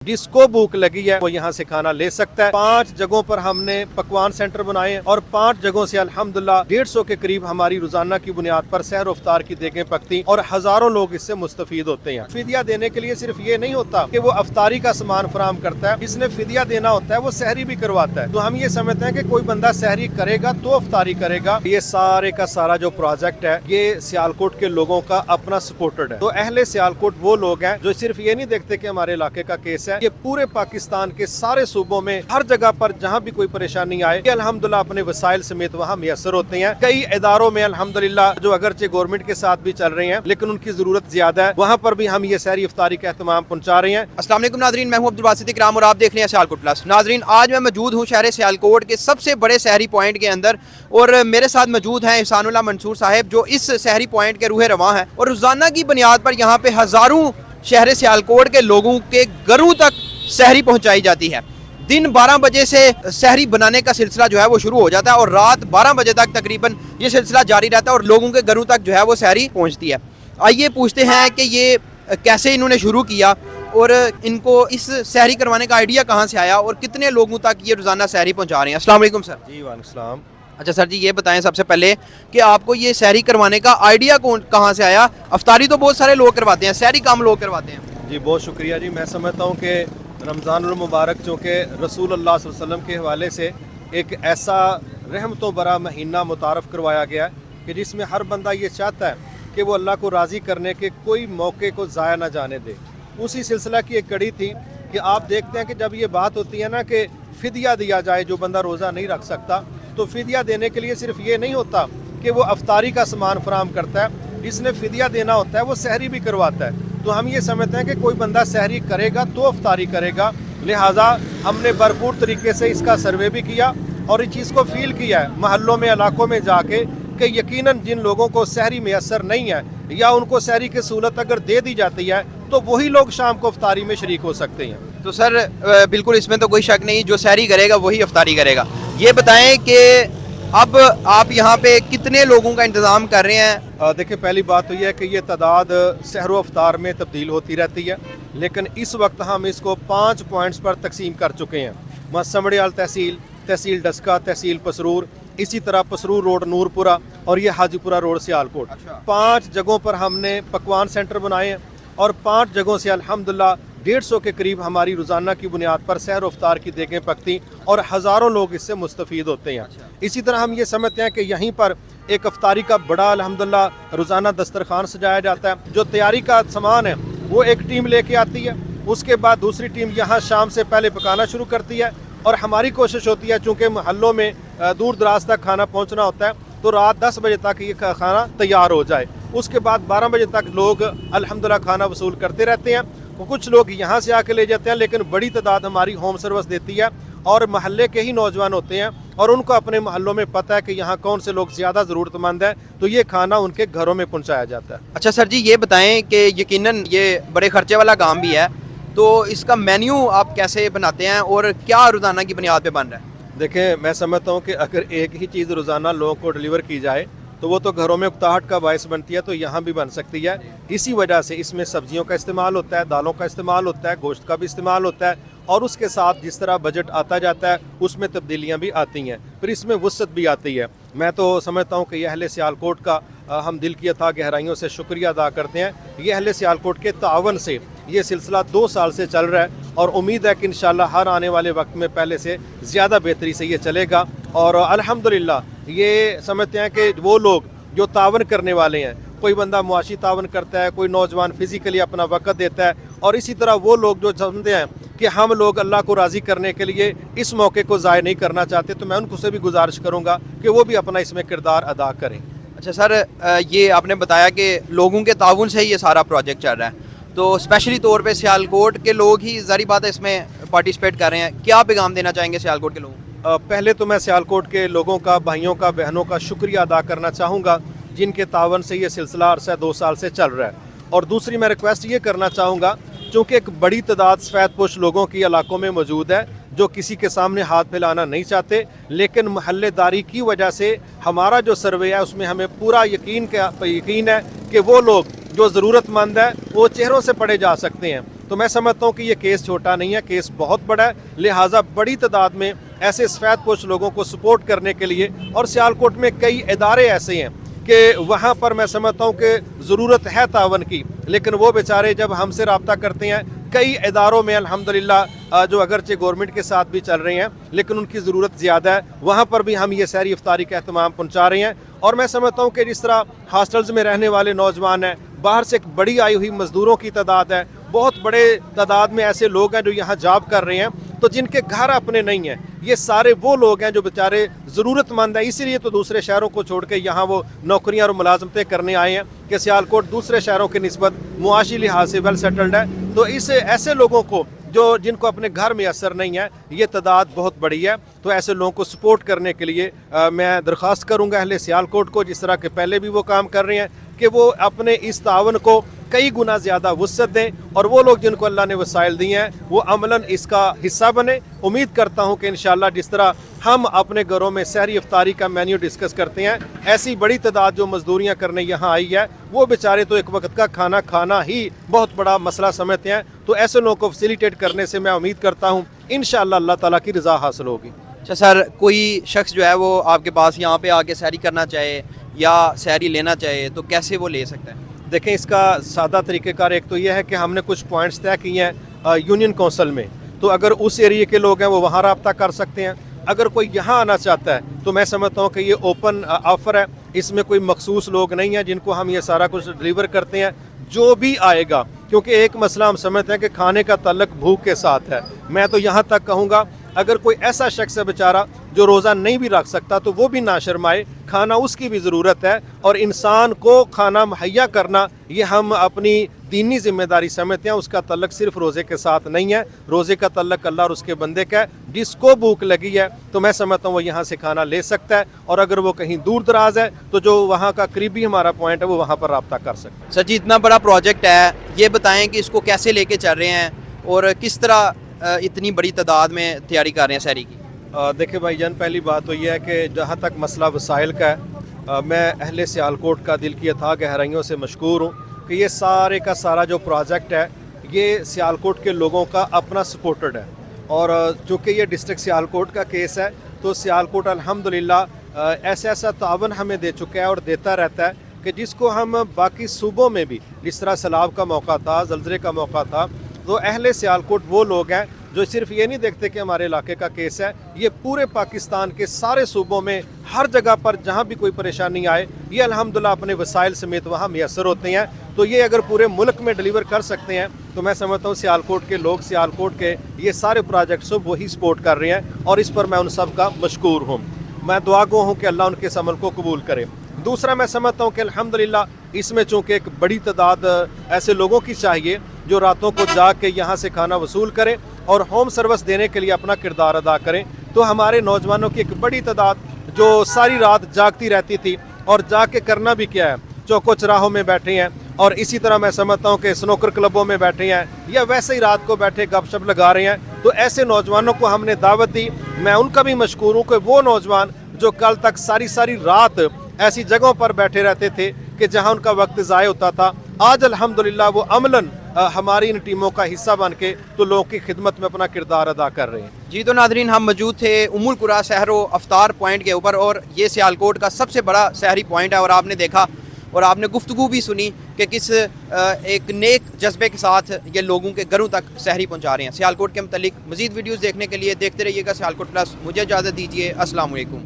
जिसको भूख लगी है वो यहाँ से खाना ले सकता है। 5 जगहों पर हमने पकवान सेंटर बनाए हैं और 5 जगहों से अल्हम्दुलिल्लाह 150 के करीब हमारी रोजाना की बुनियाद पर सहर और इफ्तार की देखें पकती और हजारों लोग इससे मुस्तफीद होते हैं। फिदिया देने के लिए सिर्फ ये नहीं होता कि वो अफ्तारी का सामान फराम करता है, जिसने फिदिया देना होता है वो सहरी भी करवाता है। तो हम ये समझते हैं कि कोई बंदा सहरी करेगा तो अफ्तारी करेगा। ये सारे का सारा जो प्रोजेक्ट है ये सियालकोट के लोगों का अपना सपोर्टेड है। तो अहले सियालकोट वो लोग हैं जो सिर्फ ये नहीं देखते कि हमारे इलाके का केस है, ये पूरे पाकिस्तान के सारे सूबों में हर जगह पर जहाँ भी कोई परेशानी आए ये अल्हम्दुलिल्लाह अपने वसाइल समेत वहाँ मुयस्सर होते हैं। कई इदारों में अल्हम्दुलिल्लाह जो अगरचे गवर्नमेंट के साथ भी चल रहे हैं लेकिन उनकी जरूरत ज्यादा है, वहाँ पर भी हम ये सहरी इफ्तारी का एहतमाम पहुँचा रहे हैं। अस्सलाम वालेकुम नाज़रीन, मैं हूं अब्दुल बासित इकराम और आप देख रहे हैं सियालकोट प्लस। नाज़रीन, आज मैं मौजूद हूं शहर सियालकोट के सबसे बड़े सहरी पॉइंट के अंदर और मेरे साथ मौजूद हैं एहसानुल्लाह मंसूर साहब जो इस सहरी पॉइंट के रूह रवां हैं और रोज़ाना की बुनियाद पर यहाँ पे हज़ारों शहर सियालकोट के लोगों के घरों तक सहरी पहुँचाई जाती है। दिन 12 बजे से सहरी बनाने का सिलसिला जो है वो शुरू हो जाता है और रात 12 बजे तक तकरीबन ये सिलसिला जारी रहता है और लोगों के घरों तक जो है वो सहरी पहुँचती है। आइए पूछते हैं कि ये कैसे इन्होंने शुरू किया और इनको इस सहरी करवाने का आइडिया कहाँ से आया और कितने लोगों तक ये रोज़ाना सहरी पहुँचा रहे हैं। अस्सलाम वालेकुम सर। जी वालेकुम सलाम। अच्छा सर जी, ये बताएं सबसे पहले कि आपको ये सहरी करवाने का आइडिया कहाँ से आया। अफ्तारी तो बहुत सारे लोग करवाते हैं, सहरी कम लोग करवाते हैं। जी बहुत शुक्रिया जी। मैं समझता हूँ कि रमज़ानुल मुबारक चूँकि रसूल अल्लाह सल्लल्लाहु अलैहि वसल्लम के हवाले से एक ऐसा रहमतों भरा महीना मुतारफ़ करवाया गया है कि जिसमें हर बंदा ये चाहता है कि वो अल्लाह को राज़ी करने के कोई मौके को ज़ाया ना जाने दे। उसी सिलसिला की एक कड़ी थी कि आप देखते हैं कि जब ये बात होती है ना कि फ़िदिया दिया जाए, जो बंदा रोज़ा नहीं रख सकता, तो फ़िदिया देने के लिए सिर्फ ये नहीं होता कि वो अफ्तारी का सामान फराम करता है, जिसने फ़िदिया देना होता है वो सहरी भी करवाता है। तो हम ये समझते हैं कि कोई बंदा सहरी करेगा तो अफ्तारी करेगा, लिहाजा हमने भरपूर तरीके से इसका सर्वे भी किया और इस चीज़ को फील किया है महल्लों में, इलाकों में जाके कि यकीनन जिन लोगों को सहरी मैसर नहीं है या उनको सहरी की सहूलत अगर दे दी जाती है तो वही लोग शाम को अफ्तारी में शरीक हो सकते हैं। तो सर बिल्कुल इसमें तो कोई शक नहीं, जो सहरी करेगा वही अफ्तारी करेगा। ये बताएं कि अब आप यहाँ पे कितने लोगों का इंतज़ाम कर रहे हैं। देखिए पहली बात तो यह है कि ये तादाद सहर व अफ्तार में तब्दील होती रहती है, लेकिन इस वक्त हम इसको 5 पॉइंट्स पर तकसीम कर चुके हैं। समड़ियाल तहसील, तहसील डस्का, तहसील पसरूर, इसी तरह पसरूर रोड नूरपुरा और ये हाजीपुरा रोड सियालकोट। 5 जगहों पर हमने पकवान सेंटर बनाए हैं और 5 जगहों से अल्हम्दुलिल्लाह 150 के करीब हमारी रोज़ाना की बुनियाद पर सहर इफ्तार की देखें पकती और हज़ारों लोग इससे मुस्तफीद होते हैं। इसी तरह हम ये समझते हैं कि यहीं पर एक अफ्तारी का बड़ा अल्हम्दुलिल्लाह रोज़ाना दस्तरखान सजाया जाता है। जो तैयारी का सामान है वो एक टीम लेके आती है, उसके बाद दूसरी टीम यहाँ शाम से पहले पकाना शुरू करती है और हमारी कोशिश होती है चूँकि महल्लों में दूर दराज तक खाना पहुँचना होता है तो रात 10 बजे तक ये खाना तैयार हो जाए। उसके बाद 12 बजे तक लोग अल्हम्दुलिल्लाह खाना वसूल करते रहते हैं। कुछ लोग यहाँ से आके ले जाते हैं लेकिन बड़ी तादाद हमारी होम सर्विस देती है और महल्ले के ही नौजवान होते हैं और उनको अपने महल्लों में पता है कि यहाँ कौन से लोग ज़्यादा ज़रूरतमंद हैं, तो ये खाना उनके घरों में पहुँचाया जाता है। अच्छा सर जी, ये बताएं कि यकीनन ये बड़े खर्चे वाला काम भी है, तो इसका मेन्यू आप कैसे बनाते हैं और क्या रोज़ाना की बुनियाद पे बन रहा है। देखें मैं समझता हूँ कि अगर एक ही चीज़ रोज़ाना लोगों को डिलीवर की जाए तो वो तो घरों में उकताहट का बायस बनती है, तो यहाँ भी बन सकती है। इसी वजह से इसमें सब्जियों का इस्तेमाल होता है, दालों का इस्तेमाल होता है, गोश्त का भी इस्तेमाल होता है और उसके साथ जिस तरह बजट आता जाता है उसमें तब्दीलियाँ भी आती हैं, फिर इसमें वुसअत भी आती है। मैं तो समझता हूँ कि यह अहले सियालकोट का हम दिल की अथा गहराइयों से शुक्रिया अदा करते हैं। ये अहले सियालकोट के तावन से ये सिलसिला 2 साल से चल रहा है और उम्मीद है कि इंशाल्लाह हर आने वाले वक्त में पहले से ज़्यादा बेहतरी से ये चलेगा और अल्हम्दुलिल्लाह ये समझते हैं कि वो लोग जो तावन करने वाले हैं, कोई बंदा मुआशी तावन करता है, कोई नौजवान फिज़िकली अपना वक़्त देता है और इसी तरह वो लोग जो समझते हैं कि हम लोग अल्लाह को राज़ी करने के लिए इस मौके को ज़ाय नहीं करना चाहते, तो मैं उनको से भी गुजारिश करूँगा कि वो भी अपना इसमें किरदार अदा करें। अच्छा सर, ये आपने बताया कि लोगों के ताउन से ही ये सारा प्रोजेक्ट चल रहा है, तो स्पेशली तौर पे सियालकोट के लोग ही ज़ाहिर बात है इसमें पार्टिसिपेट कर रहे हैं। क्या पैगाम देना चाहेंगे सियालकोट के लोगों को। पहले तो मैं सियालकोट के लोगों का, भाइयों का, बहनों का शुक्रिया अदा करना चाहूँगा जिनके तावन से ये सिलसिला अरसा 2 साल से चल रहा है। और दूसरी मैं रिक्वेस्ट ये करना चाहूँगा, चूँकि एक बड़ी तादाद सफ़ेद पोश लोगों की इलाकों में मौजूद है जो किसी के सामने हाथ फैलाना नहीं चाहते, लेकिन महल्लेदारी की वजह से हमारा जो सर्वे है उसमें हमें पूरा यकीन है कि वो लोग जो ज़रूरतमंद है वो चेहरों से पढ़े जा सकते हैं। तो मैं समझता हूँ कि ये केस छोटा नहीं है, केस बहुत बड़ा है, लिहाजा बड़ी तादाद में ऐसे सफ़ेद पोश लोगों को सपोर्ट करने के लिए, और सियालकोट में कई इदारे ऐसे हैं कि वहाँ पर मैं समझता हूँ कि ज़रूरत है तावन की, लेकिन वो बेचारे जब हमसे रब्ता करते हैं, कई इदारों में अल्हम्दुलिल्लाह जो अगरचे गवर्नमेंट के साथ भी चल रहे हैं लेकिन उनकी ज़रूरत ज़्यादा है, वहाँ पर भी हम ये सहरी इफ्तारी का अहतमाम पहुँचा रहे हैं। और मैं समझता हूँ कि जिस तरह हॉस्टल्स में रहने वाले नौजवान हैं, बाहर से एक बड़ी आई हुई मज़दूरों की तादाद है, बहुत बड़े तादाद में ऐसे लोग हैं जो यहाँ जॉब कर रहे हैं, तो जिनके घर अपने नहीं हैं, ये सारे वो लोग हैं जो बेचारे ज़रूरतमंद हैं, इसीलिए तो दूसरे शहरों को छोड़ के यहाँ वो नौकरियाँ और मुलाजमतें करने आए हैं कि सियालकोट दूसरे शहरों के निस्बत मुआशी लिहाज से वेल सेटल्ड है। तो इस ऐसे लोगों को जो जिनको अपने घर में असर नहीं है, ये तादाद बहुत बड़ी है, तो ऐसे लोगों को सपोर्ट करने के लिए मैं दरख्वास्त करूँगा अहले सियालकोट को, जिस तरह के पहले भी वो काम कर रहे हैं, कि वो अपने इस तावन को कई गुना ज़्यादा वुसअत दें, और वो लोग जिनको अल्लाह ने वसाइल दिए हैं वो अमलन इसका हिस्सा बने। उम्मीद करता हूँ कि इंशाअल्लाह जिस तरह हम अपने घरों में सहरी इफ्तारी का मेन्यू डिस्कस करते हैं, ऐसी बड़ी तादाद जो मजदूरियाँ करने यहाँ आई है, वो बेचारे तो एक वक्त का खाना खाना ही बहुत बड़ा मसला समझते हैं, तो ऐसे लोगों को फैसिलिटेट करने से मैं उम्मीद करता हूँ इंशाअल्लाह अल्लाह ताला की रज़ा हासिल होगी। अच्छा सर, कोई शख्स जो है वो आपके पास यहाँ पे आके सहरी करना चाहे या सहरी लेना चाहे तो कैसे वो ले सकता है? देखें, इसका सादा तरीक़ेकार एक तो ये है कि हमने कुछ पॉइंट्स तय किए हैं यूनियन काउंसिल में, तो अगर उस एरिए के लोग हैं वो वहाँ रब्ता कर सकते हैं। अगर कोई यहाँ आना चाहता है तो मैं समझता हूँ कि ये ओपन ऑफ़र है, इसमें कोई मखसूस लोग नहीं हैं जिनको हम ये सारा कुछ डिलीवर करते हैं। जो भी आएगा, क्योंकि एक मसला हम समझते हैं कि खाने का तल्लक भूख के साथ है, मैं तो यहाँ तक कहूँगा अगर कोई ऐसा शख्स है बेचारा जो रोज़ा नहीं भी रख सकता तो वो भी ना शर्माए, खाना उसकी भी ज़रूरत है, और इंसान को खाना मुहैया करना ये हम अपनी दीनी ज़िम्मेदारी समझते हैं। उसका तल्लक सिर्फ रोज़े के साथ नहीं है, रोज़े का तल्लक अल्लाह और उसके बंदे का है। जिसको भूख लगी है तो मैं समझता हूँ वो यहाँ से खाना ले सकता है, और अगर वो कहीं दूर दराज है तो जो वहाँ का करीबी हमारा पॉइंट है वो वहाँ पर रब्ता कर सकता है। सर जी, इतना बड़ा प्रोजेक्ट है, ये बताएं कि इसको कैसे लेके चल रहे हैं और किस तरह इतनी बड़ी तादाद में तैयारी कर रहे हैं सहरी की? देखिए भाईजान, पहली बात तो यह है कि जहाँ तक मसला वसाइल का है, मैं अहले सियालकोट का दिल की अथाह गहराइयों से मशकूर हूँ कि ये सारे का सारा जो प्रोजेक्ट है ये सियालकोट के लोगों का अपना सपोर्टेड है, और चूँकि ये डिस्ट्रिक्ट सियालकोट का केस है तो सियालकोट अल्हम्दुलिल्लाह ऐसा तावन हमें दे चुका है और देता रहता है कि जिसको हम बाकी सूबों में भी, जिस तरह सैलाब का मौका था, ज़लज़ले का मौका था, तो अहले सियालकोट वो लोग हैं जो सिर्फ ये नहीं देखते कि हमारे इलाके का केस है, ये पूरे पाकिस्तान के सारे सूबों में हर जगह पर जहाँ भी कोई परेशानी आए ये अल्हम्दुलिल्लाह अपने वसाइल समेत वहाँ मैसर होते हैं। तो ये अगर पूरे मुल्क में डिलीवर कर सकते हैं तो मैं समझता हूँ सियालकोट के लोग, सियालकोट के ये सारे प्रोजेक्ट्स वही सपोर्ट कर रहे हैं, और इस पर मैं उन सब का मशकूर हूँ। मैं दुआ गो हूँ कि अल्लाह उनके इस अमल को कबूल करे। दूसरा, मैं समझता हूँ कि अल्हम्दुलिल्लाह इसमें चूँकि एक बड़ी तादाद ऐसे लोगों की चाहिए जो रातों को जाग के यहाँ से खाना वसूल करें और होम सर्विस देने के लिए अपना किरदार अदा करें, तो हमारे नौजवानों की एक बड़ी तादाद जो सारी रात जागती रहती थी और जाग के करना भी क्या है, चौकों चौराहों में बैठे हैं, और इसी तरह मैं समझता हूँ कि स्नूकर क्लबों में बैठे हैं या वैसे ही रात को बैठे गपशप लगा रहे हैं। तो ऐसे नौजवानों को हमने दावत दी, मैं उनका भी मशकूर हूँ कि वो नौजवान जो कल तक सारी रात ऐसी जगहों पर बैठे रहते थे कि जहां उनका वक्त ज़ाय होता था, आज अल्हम्दुलिल्लाह वो अमलन हमारी इन टीमों का हिस्सा बन के तो लोगों की खिदमत में अपना किरदार अदा कर रहे हैं। जी, तो नादरीन, हम मौजूद थे उम्मुल कुरा सहरो अफ्तार पॉइंट के ऊपर, और ये सियालकोट का सबसे बड़ा सहरी पॉइंट है, और आपने देखा और आपने गुफ्तगू भी सुनी कि किस एक नेक जज्बे के साथ ये लोगों के घरों तक सहरी पहुंचा रहे हैं। सियालकोट के मतलब मज़ीद वीडियोज़ देखने के लिए देखते रहिएगा सियालकोट प्लस। मुझे इजाज़त दीजिए, अस्सलाम वालेकुम।